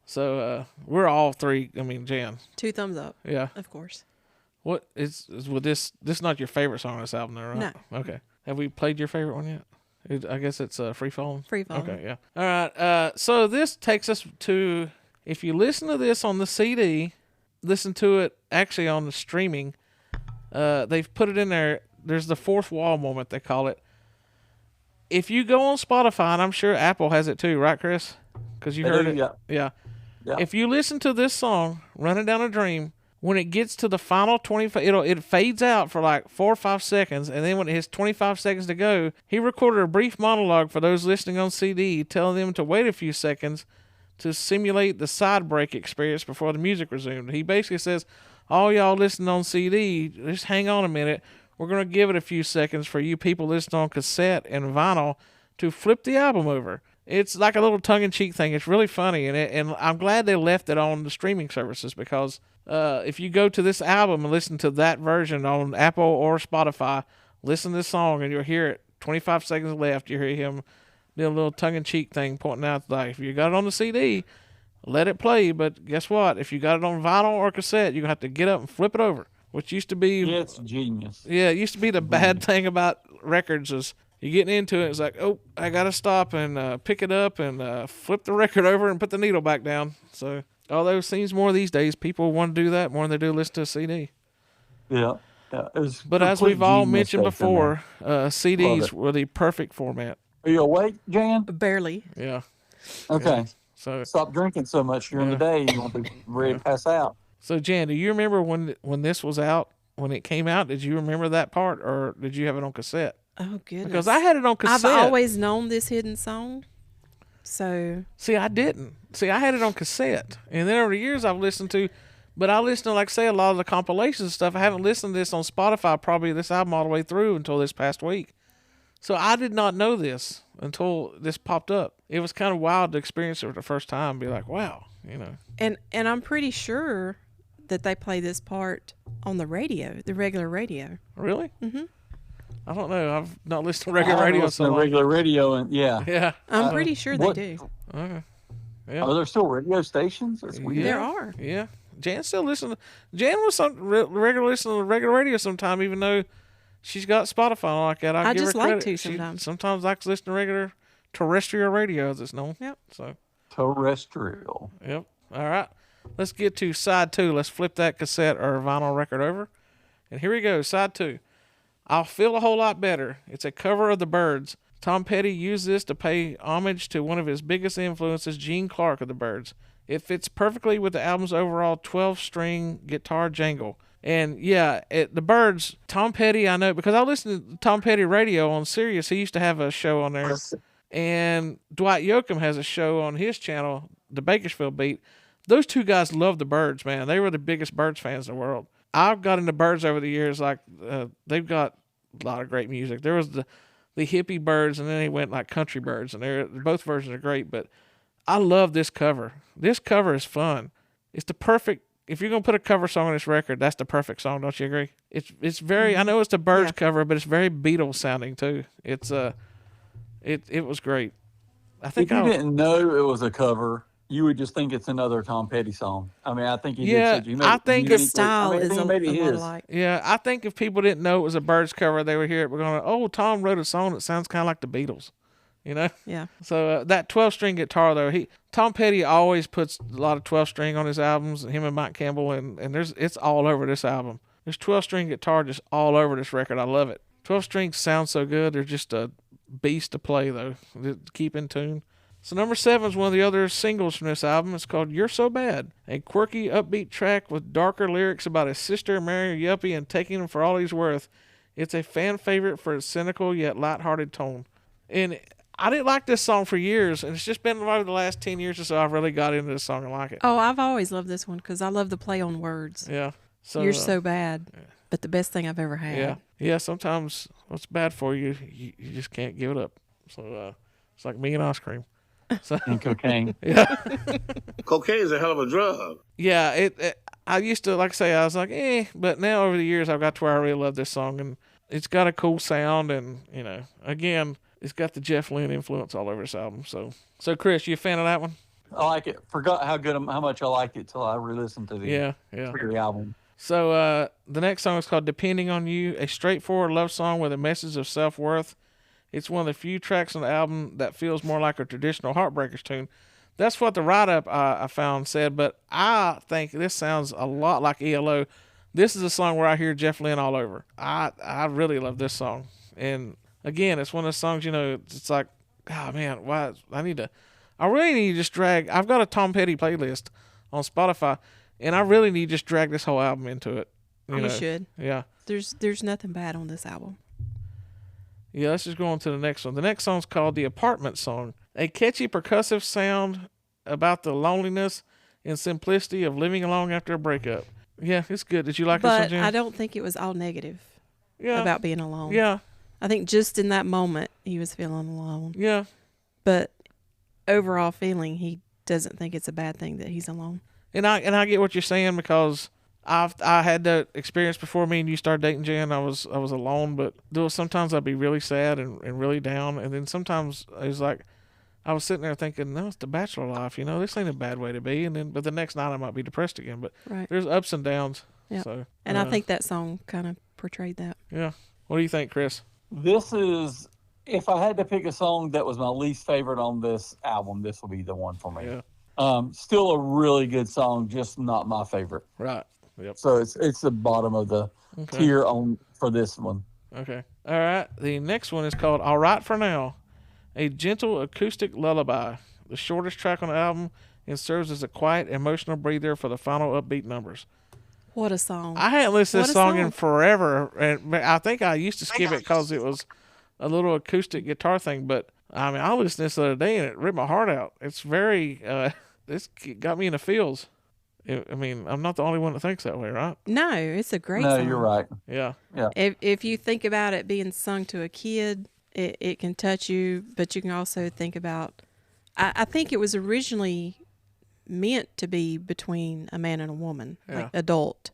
So we're all three, I mean, Jan. 2 thumbs up, Yeah. of course. What is with this not your favorite song on this album, though, right? No. Okay. Have we played your favorite one yet? I guess it's Free Falling. Free Falling. Okay, yeah. All right. So this takes us to, if you listen to this on the CD, listen to it actually on the streaming. They've put it in there. There's the fourth wall moment, they call it. If you go on Spotify, and I'm sure Apple has it too, right, Chris? Because you heard it. Yeah. Yeah. If you listen to this song, Running Down a Dream, when it gets to the final 25, it fades out for like 4 or 5 seconds, and then when it hits 25 seconds to go, he recorded a brief monologue for those listening on CD, telling them to wait a few seconds to simulate the side break experience before the music resumed. He basically says, all y'all listening on CD, just hang on a minute. We're going to give it a few seconds for you people listening on cassette and vinyl to flip the album over. It's like a little tongue-in-cheek thing. It's really funny, and I'm glad they left it on the streaming services because if you go to this album and listen to that version on Apple or Spotify, listen to this song and you'll hear it. 25 seconds left, you hear him do a little tongue-in-cheek thing pointing out, like, if you got it on the CD, let it play, but guess what? If you got it on vinyl or cassette, you're going to have to get up and flip it over, which used to be... Yeah, it's genius. Yeah, it used to be the bad thing about records is you getting into it, it's like, oh, I got to stop and pick it up and flip the record over and put the needle back down. So, although it seems more these days, people want to do that more than they do listen to a CD. Yeah. It was But as complete we've all genius mentioned back then, man. before, CDs it. were the perfect format. Are you awake, Jan? Barely. Yeah. Okay. So, Stop drinking so much during the day. You won't be ready to pass out. so Jan, do you remember when this was out, when it came out? Did you remember that part, or did you have it on cassette? Oh, goodness. Because I had it on cassette. I've always known this hidden song. So, See, I didn't. See, I had it on cassette. And then over the years I've listened to, but I listened to, like, say, a lot of the compilations and stuff. I haven't listened to this on Spotify, probably this album all the way through until this past week. So I did not know this until this popped up. It was kind of wild to experience it for the first time and be like, wow, you know. and I'm pretty sure that they play this part on the radio, the regular radio. Really? Mm-hmm. I don't know. I've not listened to regular I radio listen so to long. regular radio, and yeah. Yeah. I'm pretty sure what- they do. Okay. Yeah. Are there still radio stations? That's weird. There are. Yeah. Jan still listens. Jan was regular listening to regular radio sometime, even though she's got Spotify on like that. I give just her like credit. to She sometimes. sometimes likes to listen to regular terrestrial radio, as it's known. Yep. So, Terrestrial. yep. All right. Let's get to side 2. Let's flip that cassette or vinyl record over. And here we go. Side 2. I'll Feel a Whole Lot Better. It's a cover of the Byrds. Tom Petty used this to pay homage to one of his biggest influences, Gene Clark of the Byrds. It fits perfectly with the album's overall 12-string guitar jangle. And yeah, the Byrds, Tom Petty, I know, because I listened to Tom Petty radio on Sirius. He used to have a show on there. And Dwight Yoakam has a show on his channel, the Bakersfield Beat. Those two guys love the Byrds, man. They were the biggest Byrds fans in the world. I've got into Byrds over the years. Like they've got a lot of great music. There was the hippie Byrds, and then they went like country Byrds, and both versions are great. But I love this cover. This cover is fun. It's the perfect if you're gonna put a cover song on this record, that's the perfect song. Don't you agree? It's very. I know it's the Byrds Yeah. cover, but it's very Beatles sounding too. It's it was great. I think If you I didn't know it was a cover, you would just think it's another Tom Petty song. I mean, I think he Yeah, did. Such, I think The if- style is he a made it lot his. alike. yeah, I think if people didn't know it was a Byrds cover, they would hear it. We're going, oh, Tom wrote a song that sounds kind of like the Beatles, you know. Yeah. So that 12-string guitar though, Tom Petty always puts a lot of 12-string on his albums. Him and Mike Campbell, and it's all over this album. There's 12-string guitar just all over this record. I love it. 12 strings sound so good. They're just a beast to play though. To keep in tune. So number 7 is one of the other singles from this album. It's called "You're So Bad," a quirky, upbeat track with darker lyrics about his sister marrying a yuppie and taking him for all he's worth. It's a fan favorite for its cynical yet lighthearted tone. And I didn't like this song for years, and it's just been over the last 10 years or so I've really got into this song and like it. Oh, I've always loved this one because I love the play on words. Yeah. So You're so bad, but the best thing I've ever had. yeah. Yeah, sometimes what's bad for you, you just can't give it up. So it's like me and ice cream. So And cocaine. yeah. Cocaine is a hell of a drug. Yeah, I used to, like I say, I was like, but now over the years I've got to where I really love this song, and it's got a cool sound, and again, it's got the Jeff Lynne influence all over this album. So Chris, you a fan of that one? I like it. Forgot how much I liked it till I re-listened to the Yeah. album. So the next song is called "Depending on You," a straightforward love song with a message of self-worth. It's one of the few tracks on the album that feels more like a traditional Heartbreakers tune. That's what the write-up I found said, but I think this sounds a lot like ELO. This is a song where I hear Jeff Lynne all over. I really love this song. And again, it's one of those songs, it's like, oh man, why I really need to just drag. I've got a Tom Petty playlist on Spotify, and I really need to just drag this whole album into it. You should. Yeah. There's nothing bad on this album. Yeah, let's just go on to the next one. The next song's called "The Apartment Song," a catchy percussive sound about the loneliness and simplicity of living alone after a breakup. Yeah, it's good. Did you like this one, But Jen? I don't think it was all negative Yeah. about being alone. Yeah. I think just in that moment he was feeling alone. Yeah. But overall feeling he doesn't think it's a bad thing that he's alone. And I get what you're saying, because I had that experience before me and you started dating, Jen. I was alone, but there was sometimes I'd be really sad and really down, and then sometimes it was like I was sitting there thinking, no, it's the bachelor life, this ain't a bad way to be, but the next night I might be depressed again. But Right. there's ups and downs. Yeah. So And I think that song kind of portrayed that. yeah. What do you think, Chris? This is, if I had to pick a song that was my least favorite on this album, this would be the one for me. Yeah. Still a really good song, just not my favorite. Right. Yep. So it's the bottom of the Okay. tier for this one. Okay. All right. The next one is called "All Right for Now," a gentle acoustic lullaby, the shortest track on the album, and serves as a quiet, emotional breather for the final upbeat numbers. What a song. I hadn't listened to What this a song in song. forever, and I think I used to skip it because it was a little acoustic guitar thing. But I mean, I listened to this the other day and it ripped my heart out. It's very, this got me in the feels. I mean, I'm not the only one that thinks that way, right? No, it's a great No, song. you're right. Yeah. If you think about it being sung to a kid, it can touch you, but you can also think about, I think it was originally meant to be between a man and a woman, Yeah. like adult.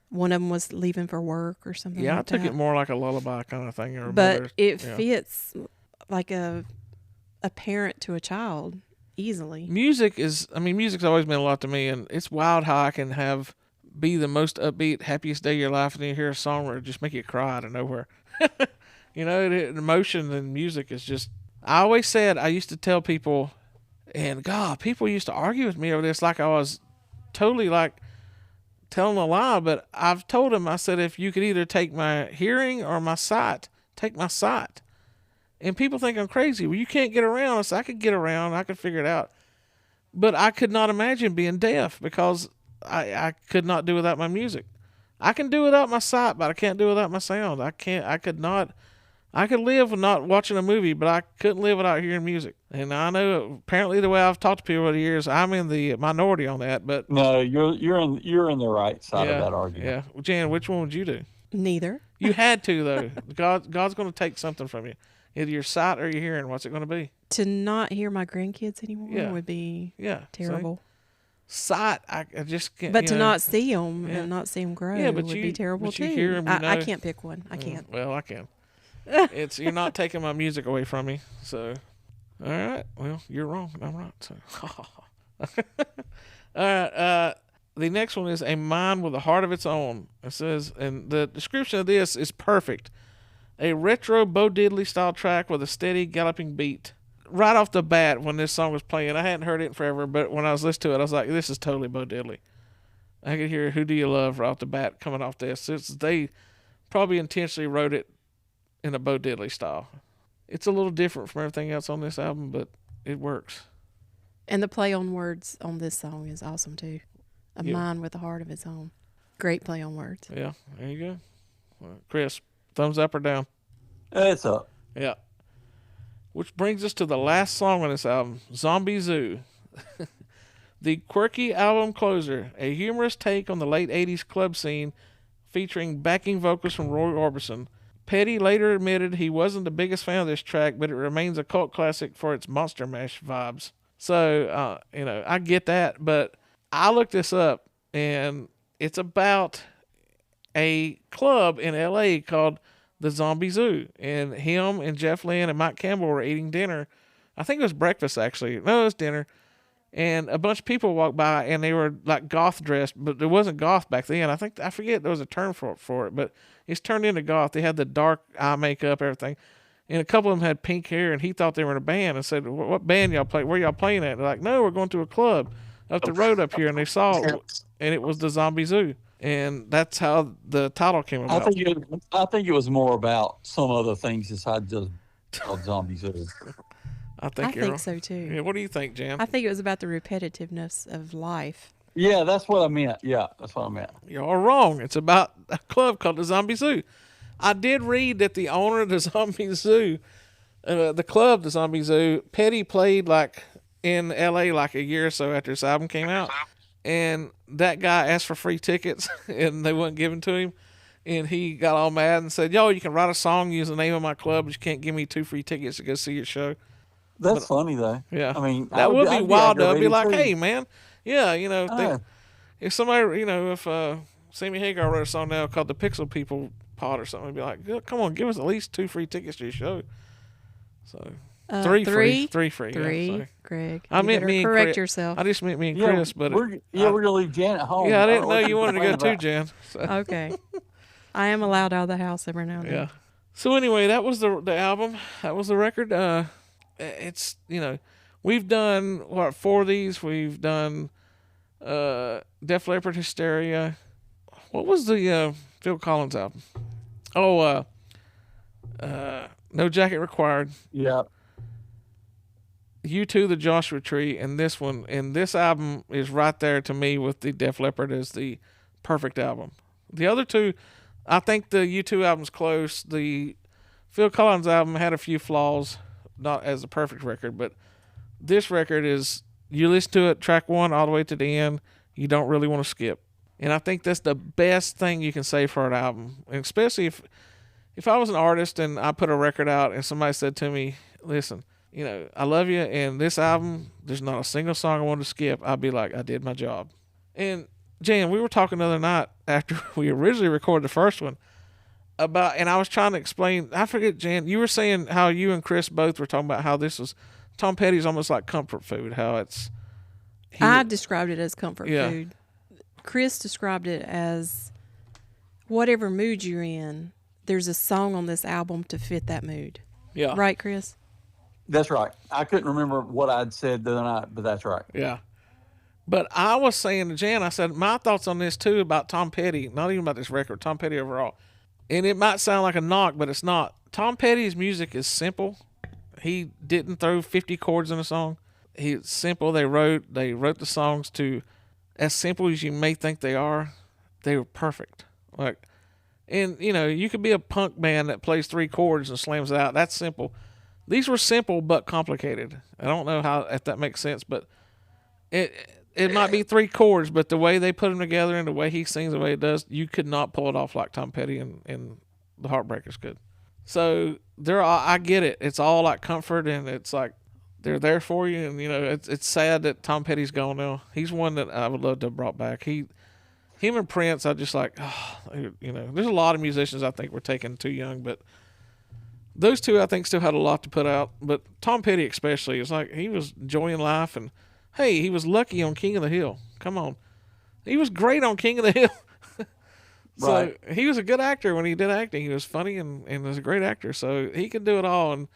One of them was leaving for work or something Yeah, I like took that. it more like a lullaby kind of thing. Or But mother- it yeah. fits like a parent to a child easily. Music's always meant a lot to me, and it's wild how I can be the most upbeat, happiest day of your life, and then you hear a song where it just make you cry out of nowhere. The emotion in music is just. I always said, I used to tell people, and God, people used to argue with me over this like I was totally like telling a lie, but I've told them, I said, if you could either take my hearing or my sight, take my sight. And people think I'm crazy. Well, you can't get around. I said, I could get around. I could figure it out. But I could not imagine being deaf, because I could not do without my music. I can do without my sight, but I can't do without my sound. I could live with not watching a movie, but I couldn't live without hearing music. And I know apparently the way I've talked to people over the years, I'm in the minority on that. But No, you're in the right side of that argument. yeah. Well, Jan, which one would you do? Neither. You had to though. God's going to take something from you, either your sight or your hearing. What's it going to be? To not hear my grandkids anymore Yeah. would be Yeah, see? terrible. Sight, I just can't. But you to know. not see them Yeah. and not see them grow Yeah, but would you- be terrible but you too. hear 'em, you I know. can't pick one. I can't. Well, I can. You're not taking my music away from me. So, all right. Well, you're wrong. I'm right. So, all right. The next one is A Mind with a Heart of Its Own. It says, and the description of this is perfect. A retro Bo Diddley style track with a steady galloping beat. Right off the bat, when this song was playing, I hadn't heard it in forever, but when I was listening to it, I was like, this is totally Bo Diddley. I could hear Who Do You Love right off the bat coming off this. They probably intentionally wrote it in a Bo Diddley style. It's a little different from everything else on this album, but it works. And the play on words on this song is awesome too. A Yeah. mind with a heart of its own. Great play on words. Yeah, there you go. Well, Chris, thumbs up or down? It's up. Yeah. Which brings us to the last song on this album, Zombie Zoo. The quirky album closer, a humorous take on the late 80s club scene featuring backing vocals from Roy Orbison. Petty later admitted he wasn't the biggest fan of this track, but it remains a cult classic for its Monster Mash vibes. So, I get that, but I looked this up, and it's about a club in L.A. called the Zombie Zoo, and him and Jeff Lynne and Mike Campbell were eating dinner. I think it was breakfast, actually. No, it was dinner. And a bunch of people walked by, and they were like goth dressed, but there wasn't goth back then. I forget there was a term for it, but it's turned into goth. They had the dark eye makeup, everything. And a couple of them had pink hair, and he thought they were in a band and said, what band y'all play? Where y'all playing at? They're like, no, we're going to a club up the road up here. And they saw it, and it was the Zombie Zoo. And that's how the title came about. I think it was more about some other things besides just called Zombie Zoo. I I think you're think right. so too. Yeah, what do you think, Jan? I think it was about the repetitiveness of life. Yeah, that's what I meant. Yeah, that's what I meant. Y'all are wrong. It's about a club called the Zombie Zoo. I did read that the owner of the Zombie Zoo, the club, the Zombie Zoo, Petty played like in L.A. like a year or so after this album came out, and that guy asked for free tickets, and they wouldn't give them to him, and he got all mad and said, "Yo, you can write a song, use the name of my club, but you can't give me 2 free tickets to go see your show." That's funny though. Yeah, I mean, that would be I'd wild. Though. I'd be aggravated, like, too. "Hey, man, yeah, Ah. if somebody, if Sammy Hagar wrote a song now called the Pixel People Pod or something, I'd be like, "Yeah, come on, give us at least 2 free tickets to your show." So three free, Three. yeah, sorry. Greg. I You meant better me and correct Chris. yourself. I just meant me and Yeah, Chris, but we're gonna leave Jan at home. yeah, I didn't don't know what you wanted to go complain too, about. Jan. So, Okay. I am allowed out of the house every now and then. yeah. So anyway, that was the album. That was the record. It's we've done 4 of these. We've done Def Leppard, Hysteria. What was the Phil Collins album? Oh, No Jacket Required. Yeah, U2, The Joshua Tree, and this one. And this album is right there to me with the Def Leppard as the perfect album. The other two, I think the U2 album's close. The Phil Collins album had a few flaws, not as a perfect record, but this record is, you listen to it, track 1 all the way to the end, you don't really want to skip. And I think that's the best thing you can say for an album. And especially if I was an artist and I put a record out and somebody said to me, listen, I love you, and this album, there's not a single song I want to skip, I'd be like, I did my job. And Jan, we were talking the other night after we originally recorded the first one about, and I was trying to explain, I forget, Jan, you were saying how you and Chris both were talking about how this was, Tom Petty's almost like comfort food, how it's... I described it as comfort Yeah. food. Chris described it as whatever mood you're in, there's a song on this album to fit that mood. Yeah. Right, Chris? that's right. I couldn't remember what I'd said the other night, but that's right. Yeah. But I was saying to Jan, I said, my thoughts on this too about Tom Petty, not even about this record, Tom Petty overall. And it might sound like a knock, but it's not. Tom Petty's music is simple. He didn't throw 50 chords in a song. It's simple. They wrote the songs to, as simple as you may think they are, they were perfect. And you could be a punk band that plays 3 chords and slams it out. That's simple. These were simple but complicated. I don't know if that makes sense, but it might be 3 chords, but the way they put them together and the way he sings the way it does, you could not pull it off like Tom Petty and the Heartbreakers could. So I get it. It's all like comfort, and it's like they're there for you. And, you know, it's sad that Tom Petty's gone now. He's one that I would love to have brought back. Him and Prince, I just like, you know, there's a lot of musicians I think were taken too young, but those two I think still had a lot to put out. But Tom Petty especially, it's like he was enjoying life. And, hey, he was lucky on King of the Hill. Come on. He was great on King of the Hill. So Right. he was a good actor when he did acting. He was funny and was a great actor. So he could do it all. And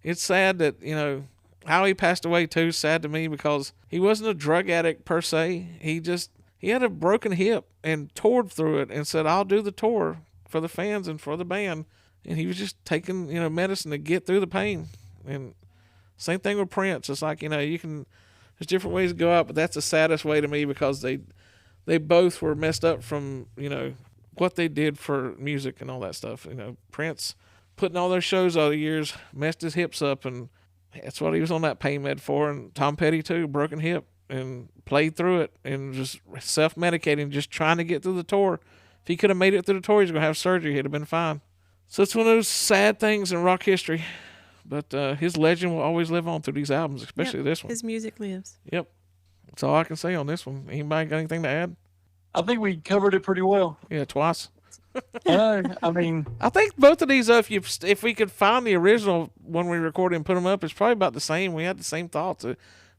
it's sad that, you know, how he passed away too is sad to me because he wasn't a drug addict per se. He had a broken hip and toured through it and said, I'll do the tour for the fans and for the band. And he was just taking, you know, medicine to get through the pain. And same thing with Prince. It's like, you know, there's different ways to go out, but that's the saddest way to me because they both were messed up from, you know, what they did for music and all that stuff. You know, Prince putting all those shows all the years, messed his hips up, and that's what he was on that pain med for. And Tom Petty too, broken hip, and played through it and just self-medicating, just trying to get through the tour. If he could have made it through the tour, he's going to have surgery. He'd have been fine. So it's one of those sad things in rock history. But his legend will always live on through these albums, especially Yep, this one. His music lives. Yep. That's all I can say on this one. Anybody got anything to add? I think we covered it pretty well. Yeah, twice. I mean, I think both of these, if we could find the original when we recorded and put them up, it's probably about the same. We had the same thoughts.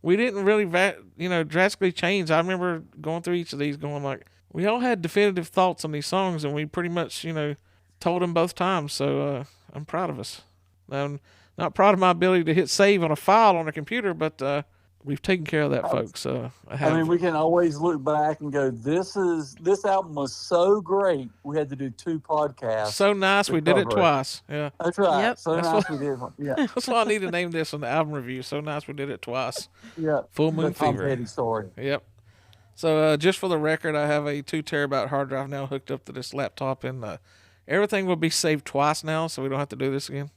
We didn't really, drastically change. I remember going through each of these going like, we all had definitive thoughts on these songs, and we pretty much, told them both times. So I'm proud of us. I'm not proud of my ability to hit save on a file on a computer, but we've taken care of that, folks. I mean, we can always look back and go, this album was so great. We had to do 2 podcasts. So nice we did it cover it. twice. Yeah. That's right. Yep. So That's nice we did. Yeah. That's why I need to name this on the album review. So nice we did it twice. Yeah. Full Moon The Tom Fever. Petty story. Yep. So just for the record, I have a 2 terabyte hard drive now hooked up to this laptop, and everything will be saved twice now, so we don't have to do this again.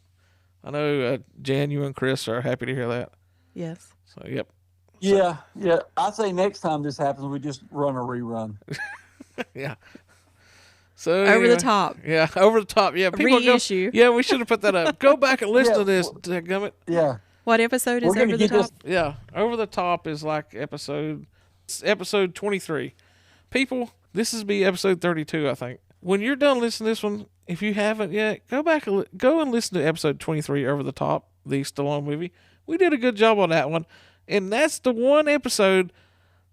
I know Jan, you and Chris are happy to hear that. Yes. So yep. Yeah. Yeah. I say next time this happens, we just run a rerun. Yeah. So Over anyway, the top. Yeah, over the top. Yeah. People Reissue. Yeah, we should have put that up. Go back and listen Yeah. to this, dadgummit. Yeah. What episode We're is gonna over the get this- top? Yeah, over the top is like episode 23. People, this is be episode 32, I think. When you're done listening to this one, if you haven't yet, go back and go and listen to episode 23, Over the Top, the Stallone movie. We did a good job on that one, and that's the one episode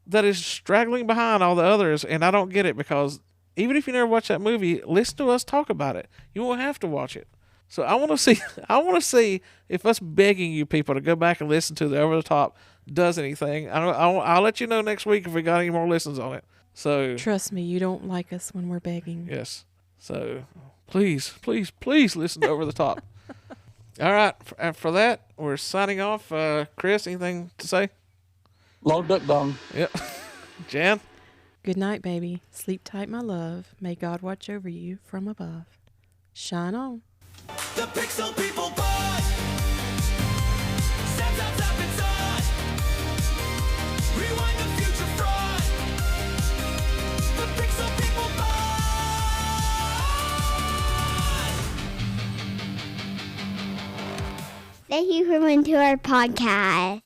that is straggling behind all the others, and I don't get it because even if you never watch that movie, listen to us talk about it. You won't have to watch it. So I want to see if us begging you people to go back and listen to the Over the Top does anything. I'll let you know next week if we got any more listens on it. So Trust me, you don't like us when we're begging. yes. So please listen to Over the Top. All right. For that, we're signing off. Chris, anything to say? Long duck dong. Yep. Jan? Good night, baby. Sleep tight, my love. May God watch over you from above. Shine on. The Pixel People Pod. Steps up inside. Rewind the future fraud. The Pixel People Pod. Thank you for coming to our podcast.